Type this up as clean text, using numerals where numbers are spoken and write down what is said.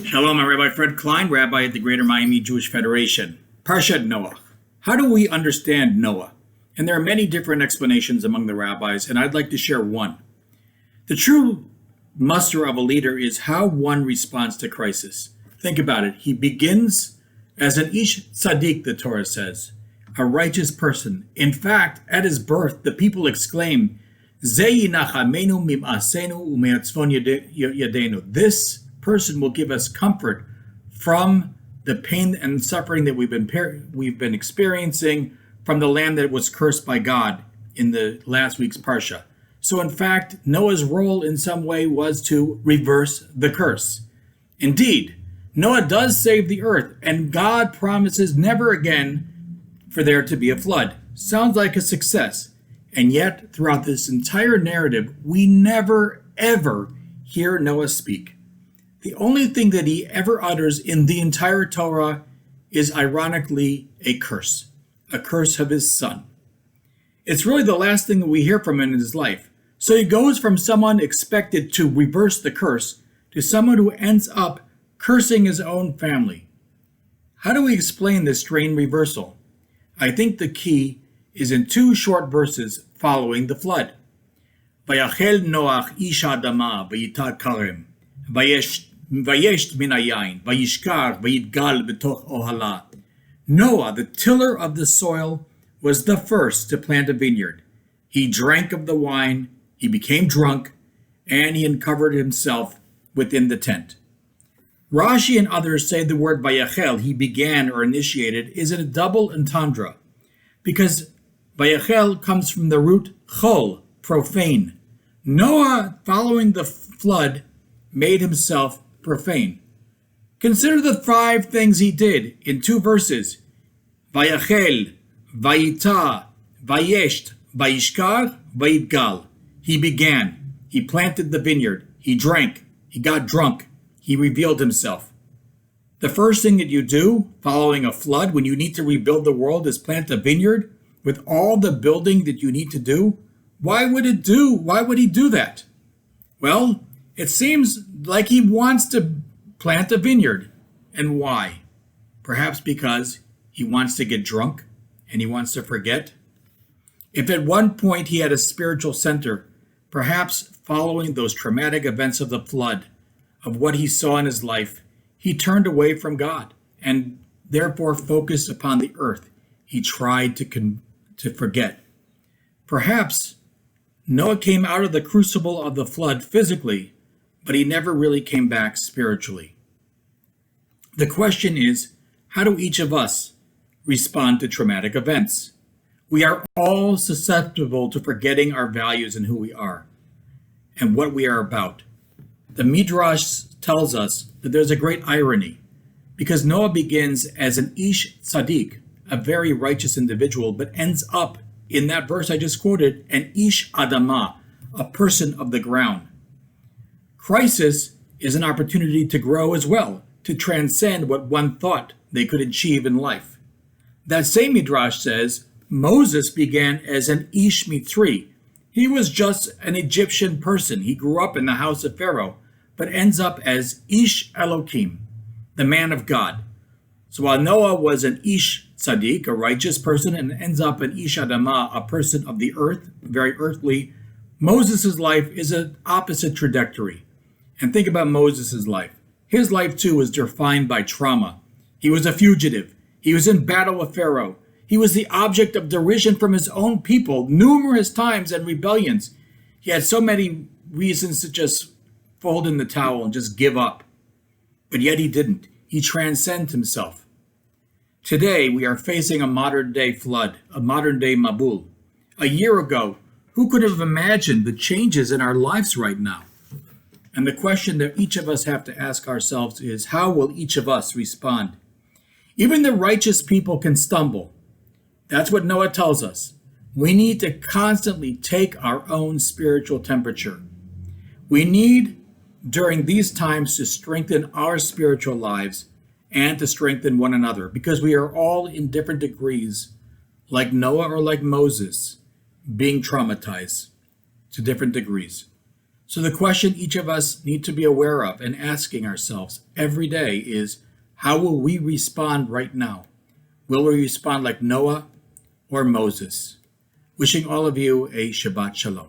Shalom, I'm Rabbi Fred Klein, Rabbi at the Greater Miami Jewish Federation. Parashat Noach. How do we understand Noah? And there are many different explanations among the rabbis, and I'd like to share one. The true muster of a leader is how one responds to crisis. Think about it. He begins as an ish tzaddik, the Torah says, a righteous person. In fact, at his birth, the people exclaim, Ze yinachamenu mim'asenu u'me'atzvon yadenu. This person will give us comfort from the pain and suffering that we've been experiencing from the land that was cursed by God in the last week's Parsha. So in fact, Noah's role in some way was to reverse the curse. Indeed, Noah does save the earth, and God promises never again for there to be a flood. Sounds like a success. And yet, throughout this entire narrative, we never, ever hear Noah speak. The only thing that he ever utters in the entire Torah is ironically a curse of his son. It's really the last thing that we hear from him in his life. So he goes from someone expected to reverse the curse to someone who ends up cursing his own family. How do we explain this strange reversal? I think the key is in two short verses following the flood. Vayachel Noach ish adama v'yitat karem vayesht min hayayin vayishkar vayitgal b'toch ohala. Noah, the tiller of the soil, was the first to plant a vineyard. He drank of the wine, he became drunk, and he uncovered himself within the tent. Rashi and others say the word vayachel, he began or initiated, is a double entendre, because vayachel comes from the root chol, profane. Noah, following the flood, made himself profane. Consider the 5 things he did in 2 verses. Vayachel, vayita, vayesht, vayishkar, vayitgal. He began. He planted the vineyard. He drank. He got drunk. He revealed himself. The first thing that you do following a flood when you need to rebuild the world is plant a vineyard with all the building that you need to do. Why would he do that? Well, it seems like he wants to plant a vineyard. And why? Perhaps because he wants to get drunk and he wants to forget. If at one point he had a spiritual center, perhaps following those traumatic events of the flood, of what he saw in his life, he turned away from God and therefore focused upon the earth. He tried to forget. Perhaps Noah came out of the crucible of the flood physically, but he never really came back spiritually. The question is, how do each of us respond to traumatic events? We are all susceptible to forgetting our values and who we are and what we are about. The Midrash tells us that there's a great irony, because Noah begins as an ish tzaddik, a very righteous individual, but ends up, in that verse I just quoted, an ish adama, a person of the ground. Crisis is an opportunity to grow as well, to transcend what one thought they could achieve in life. That same Midrash says Moses began as an ish mitri. He was just an Egyptian person. He grew up in the house of Pharaoh, but ends up as ish Elohim, the man of God. So while Noah was an ish tzaddik, a righteous person, and ends up an ish adama, a person of the earth, very earthly, Moses' life is an opposite trajectory. And think about Moses' life. His life too was defined by trauma. He was a fugitive. He was in battle with Pharaoh. He was the object of derision from his own people numerous times and rebellions. He had so many reasons to just fold in the towel and just give up. But yet he didn't. He transcended himself. Today, we are facing a modern-day flood, a modern-day Mabul. A year ago, who could have imagined the changes in our lives right now? And the question that each of us have to ask ourselves is, how will each of us respond? Even the righteous people can stumble. That's what Noah tells us. We need to constantly take our own spiritual temperature. We need, during these times, to strengthen our spiritual lives and to strengthen one another, because we are all in different degrees, like Noah or like Moses, being traumatized to different degrees. So the question each of us need to be aware of and asking ourselves every day is, how will we respond right now? Will we respond like Noah or Moses? Wishing all of you a Shabbat Shalom.